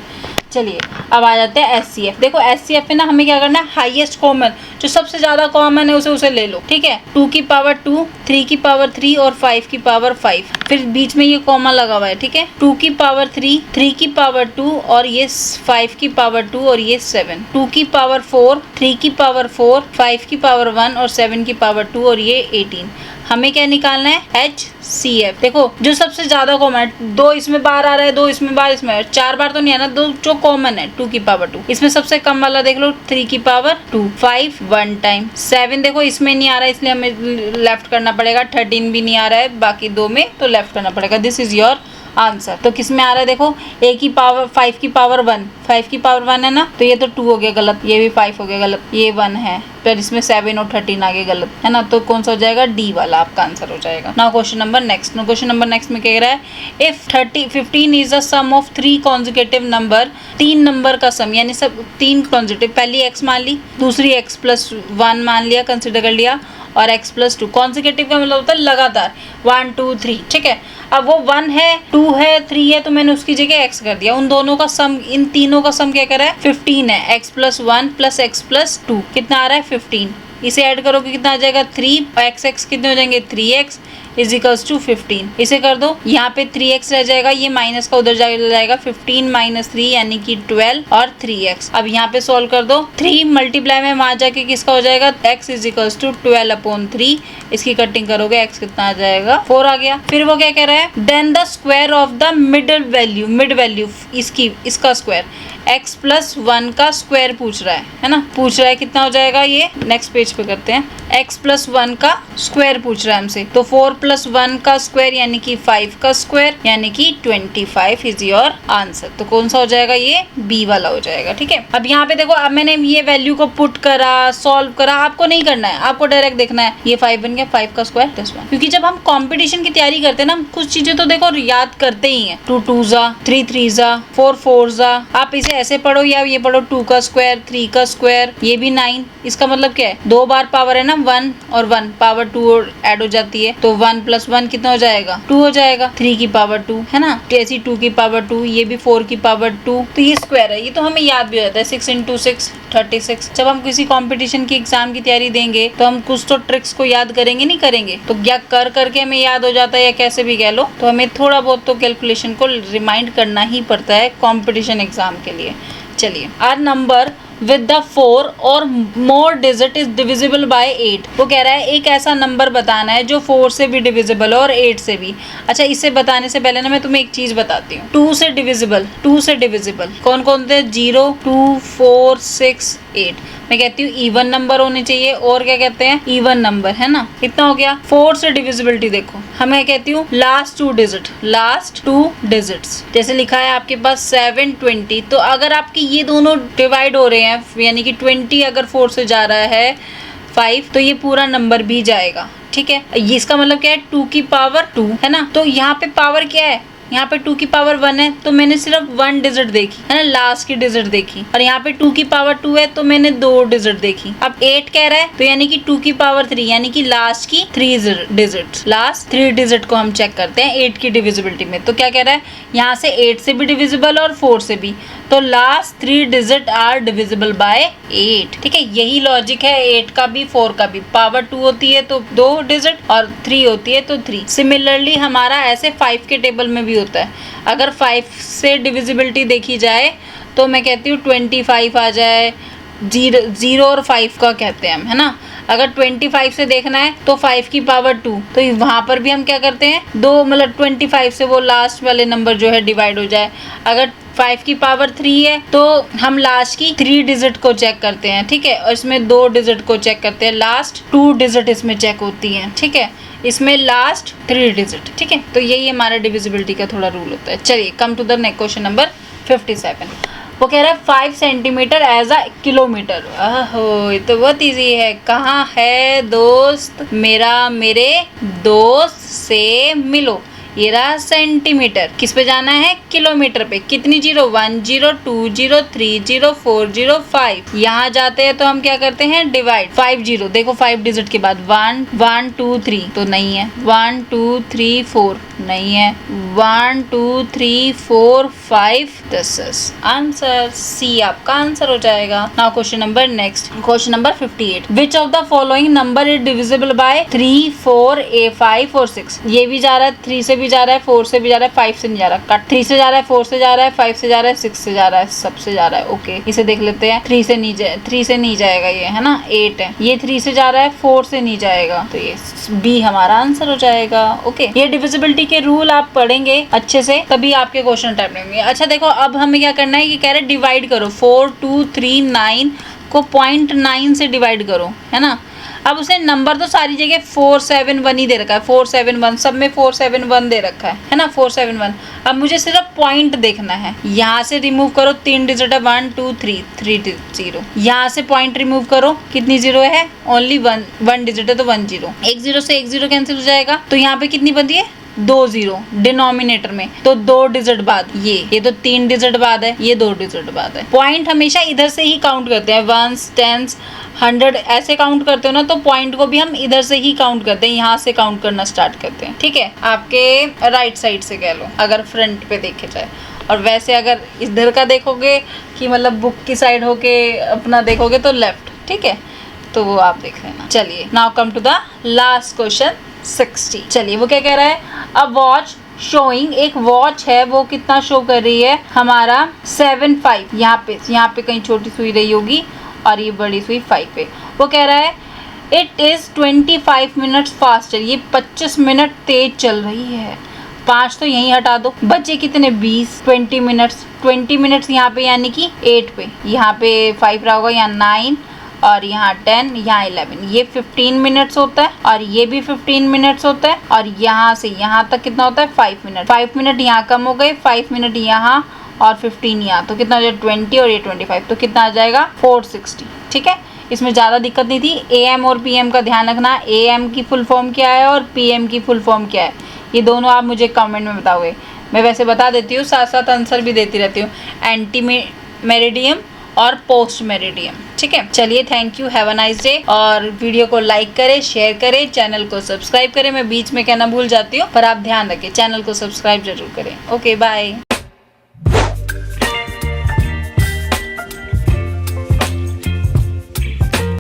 चलिए अब आ जाते हैं एचसीएफ। देखो एचसीएफ में ना हमें क्या करना है, हाईएस्ट कॉमन, जो सबसे ज्यादा कॉमन है उसे ले लो, ठीक है। 2 की पावर 2, 3 की पावर 3 और 5 की पावर 5, फिर बीच में ये कॉमा लगा हुआ है, ठीक है। 2 की पावर 3, 3 की पावर 2 और ये 5 की पावर 2 और ये 7, 2 की पावर 4, 3 की पावर 4, 5 की पावर 1 और 7 की पावर 2 और ये 18। हमें क्या निकालना है, HCF। देखो जो सबसे ज्यादा कॉमन है, 2 इसमें बार आ रहा है, 2 इसमें बार, इसमें 4 बार तो नहीं आना, 2 जो कॉमन है 2 की पावर 2। इसमें सबसे कम वाला देख लो 3 की पावर 2, 5 1 टाइम, 7 देखो इसमें नहीं आ रहा है इसलिए हमें लेफ्ट करना पड़ेगा, 13 भी नहीं आ रहा है बाकी 2 में तो लेफ्ट करना पड़ेगा। This is your answer. तो किस में आ रहा है, देखो A की पावर 5 की पावर 1, 5 की पावर 1 है ना, तो ये तो 2 हो गया गलत, ये भी 5 हो गया गलत, ये 1 है, फिर इसमें 7 और 13 आगे गलत, है ना, तो कौन सा हो जाएगा, D वाला आपका आंसर हो जाएगा। Now question number next. Question number next में कह रहा है, if 15 is the sum of 3 consecutive number, 3 number का सम, यानी सब 3 कॉन्जिक्यूटिव, पहली x मान ली, दूसरी x+1 मान लिया, कंसिडर कर लिया, और x+2। कॉन्जिक्यूटिव का मतलब होता है लगातार, 1 2 3, ठीक है। अब वो 1 है, 2 है, 3 है, तो मैंने उसकी जगह x कर दिया। उन दोनों का सम, इन तीनों का सम क्या कर रहा है, 15 है। x+1 + x+2 कितना आ रहा है, 15। इसे ऐड करोगे कितना आ जाएगा, 3, x कितने हो जाएंगे, 3x = 15। इसे कर दो, यहाँ पे 3x रह जाएगा, ये माइनस का उधर जाएगा, 15 - 3 यानी कि 12 और 3x। अब यहाँ पे सॉल्व कर दो, 3 मल्टीप्लाई में वहां जाके किसका हो जाएगा, x = 12/3। इसकी कटिंग करोगे x कितना आ जाएगा, 4 आ गया। फिर वो क्या कह रहा है, then the square of the mid value इसका स्क्वायर, x+1 का स्क्वायर पूछ रहा है ना, पूछ रहा है कितना हो जाएगा, ये नेक्स्ट पेज पे करते हैं। x+1 का स्क्वायर पूछ रहा है हमसे, तो 4 + 1 का स्क्वायर यानी कि 5 का स्क्वायर यानी कि 25 इज योर आंसर। तो कौन सा हो जाएगा, ये B वाला हो जाएगा, ठीक है। अब यहाँ पे देखो, अब मैंने ये वैल्यू को पुट करा, सॉल्व करा, आपको नहीं करना है, आपको डायरेक्ट देखना है, ये 5 बन गया, 5 का स्क्वायर +1। क्योंकि जब हम कंपटीशन की तैयारी करते हैं ना, कुछ चीजें तो देखो याद करते ही हैं, 2 2s, 3 3s, 4 4s। आप इसे ऐसे पढ़ो या ये पढ़ो, 2 का स्क्वायर, 3 का स्क्वायर, ये भी 9। इसका मतलब क्या है, 2 बार पावर है ना 1 और 1, पावर 2 ऐड हो जाती है, तो 1 + 1 कितना हो जाएगा, 2 हो जाएगा। 3 की पावर 2 है ना, ऐसी 2 की पावर 2, ये भी 4 की पावर 2, तो ये स्क्वायर है, ये तो हमें याद भी हो जाता है। 6 × 6 36। जब हम किसी कंपटीशन की एग्जाम की तैयारी देंगे तो हम कुछ तो ट्रिक्स को याद करेंगे, नहीं करेंगे, तो क्या कर करके हमें याद हो जाता है, या कैसे भी कह लो, तो हमें थोड़ा बहुत तो कैलकुलेशन को रिमाइंड करना ही पड़ता है कंपटीशन एग्जाम के लिए। चलिए, are number with the 4 or more digit is divisible by 8। वो कह रहा है एक ऐसा नंबर बताना है जो 4 से भी डिविजिबल और 8 से भी। अच्छा, इसे बताने से पहले ना मैं तुम्हें एक चीज बताती हूँ। 2 से डिविजिबल कौन कौन थे, 0 2 4 6 8। मैं कहती हूँ इवन नंबर होने चाहिए, और क्या कहते हैं, इवन नंबर, है ना। कितना हो गया, 4 से डिविजिबिलिटी देखो, हमें कहती हूँ लास्ट टू डिजिट्स, जैसे लिखा है आपके पास 7 20। तो अगर आपके ये दोनों डिवाइड हो रहे हैं, यानी कि 20 अगर 4 से जा रहा है 5, तो ये पूरा नंबर भी जाएगा, ठीक है। ये इसका मतलब क्या है, 2 की पावर 2 है ना, तो यहाँ पे पावर क्या है, यहाँ पे 2 की पावर 1 है, तो मैंने सिर्फ 1 डिजिट देखी है ना, लास्ट की डिजिट देखी। और यहाँ पे 2 की पावर 2 है, तो मैंने 2 डिजिट देखी। अब 8 कह रहा है, तो यानी कि 2 की पावर 3 यानी कि लास्ट की 3 डिजिट, लास्ट 3 डिजिट को हम चेक करते हैं 8 की डिविजिबिलिटी में। तो क्या कह रहा है, यहाँ से 8 से भी डिविजिबल और 4 से भी, तो last 3 digit are divisible by 8, ठीक है। यही लॉजिक है 8 का भी 4 का भी, पावर 2 होती है तो 2 डिजिट, और 3 होती है तो 3। सिमिलरली हमारा ऐसे 5 के टेबल में भी होता है। अगर 5 से डिविजिबिलिटी देखी जाए तो मैं कहती हूँ 25 आ जाए, 0 और 5 का कहते हैं हम, है ना। अगर 25 से देखना है तो 5 की पावर 2, तो वहां पर भी हम क्या करते हैं, 2 मतलब 25 से वो लास्ट वाले नंबर जो है डिवाइड हो जाए। अगर 5 की पावर 3 है तो हम लास्ट की 3 डिजिट को चेक करते हैं, ठीक है। और इसमें 2 डिजिट को चेक करते हैं, लास्ट 2 डिजिट इसमें चेक होती हैं, ठीक है। इसमें लास्ट 3 डिजिट, ठीक है। तो यही हमारा डिविजिबिलिटी का थोड़ा रूल होता है। चलिए, come to the next question number 57। वो कह रहा है 5 सेंटीमीटर एज अ किलोमीटर। ओहो, ये तो बहुत इजी है। कहाँ है दोस्त मेरा, मेरे दोस्त से मिलो। ये रहा सेंटीमीटर। किस पे जाना है, किलोमीटर पे। कितनी जीरो, 1 0 2 0 3 0 4 0 5। यहाँ जाते हैं तो हम क्या करते हैं, डिवाइड। 5 0, देखो 5 डिजिट के बाद 1 1 2 3 तो नहीं है, 1 2 3 4 नहीं है, 1 2 3 4 5 दिस इज आंसर। सी आपका आंसर हो जाएगा। Now question number next, question number 58। Which of the following number is divisible by 3 4 5 और 6। ये भी जा रहा है 3 से भी जा रहा है, 4 से भी जा रहा है, 5 से नहीं जा रहा। कट 3 से जा रहा है, 4 से जा रहा है, 5 से जा रहा है, 6 से जा रहा है, सबसे जा रहा है। ओके, इसे देख लेते हैं। 3 से नहीं जाएगा ये, है ना, 8 है। ये 3 से जा रहा है, 4 से नहीं जाएगा, तो ये बी हमारा आंसर हो जाएगा। ओके, ये डिविजिबिलिटी के रूल आप पढ़ेंगे अच्छे से, तभी आपके क्वेश्चन टाइप रहेंगे। अच्छा देखो, अब हमें क्या करना है, ये कह रहे डिवाइड करो। 4 2 3 9 को 0.9 से डिवाइड करो, है ना। अब उसने नंबर तो सारी जगह 4 7 1 ही दे रखा है, 4 7 1, सब में 4 7 1 दे रखा है ना, 4 7 1। अब मुझे सिर्फ पॉइंट देखना है। यहाँ से रिमूव करो, 3 डिजिट है, 1 2 3 3 0। यहाँ से पॉइंट रिमूव करो, कितनी जीरो है, ओनली 1 डिजिट है तो 1 0। 1 0 से 1 0 कैंसिल हो जाएगा, तो यहाँ पे कितनी बनती है, 2 0 डिनोमिनेटर में, तो 2 डिजिट बाद ये तो 3 डिजिट बाद है, ये 2 डिजिट बाद है। पॉइंट हमेशा इधर से ही काउंट करते हैं, 1 10 100 ऐसे काउंट करते हो ना, तो पॉइंट को भी हम इधर से ही काउंट करते हैं, यहाँ से काउंट करना स्टार्ट करते हैं। ठीक है, आपके राइट साइड से कह लो अगर फ्रंट पे देखे जाए, और वैसे अगर इधर का देखोगे कि मतलब बुक की साइड होके अपना देखोगे तो लेफ्ट। ठीक है, तो वो आप देख लेना। चलिए, now come to the last question 60। चलिए, वो क्या कह रहा है, अ वॉच शोइंग, एक वॉच है, वो कितना शो कर रही है हमारा 7 5। यहाँ पे कहीं छोटी सुई रही होगी और ये बड़ी सुई 5 पे। वो कह रहा है इट इज 25 मिनट्स फास्टर, ये 25 मिनट तेज चल रही है। 5 तो यहीं हटा दो, बचे कितने, 20। 20 मिनट्स यहाँ पे यानी कि 8 पे, यहाँ पे 5 रहा होगा, यहाँ 9 और यहाँ 10, यहाँ 11, ये 15 मिनट्स होता है, और ये भी 15 मिनट्स होता है, और यहाँ से यहाँ तक कितना होता है, 5 मिनट। 5 मिनट यहाँ कम हो गए, 5 मिनट यहाँ और 15 यहाँ, तो कितना हो जाए 20, और ये 25, तो कितना आ जाएगा 460। ठीक है, इसमें ज़्यादा दिक्कत नहीं थी। AM और PM का ध्यान रखना, AM की फुल फॉर्म क्या है और PM की फुल फॉर्म क्या है, ये दोनों आप मुझे कमेंट में बताओगे। मैं वैसे बता देती हूँ, साथ साथ आंसर भी देती रहती हूँ, एंटी मेरिडियम और पोस्ट मेरिडियम। ठीक है, चलिए, thank you, have a nice day. और वीडियो को लाइक करें, शेयर करें, चैनल को सब्सक्राइब करें। मैं बीच में कहना भूल जाती हूँ, पर आप ध्यान रखें, चैनल को सब्सक्राइब जरूर करें। Okay, bye.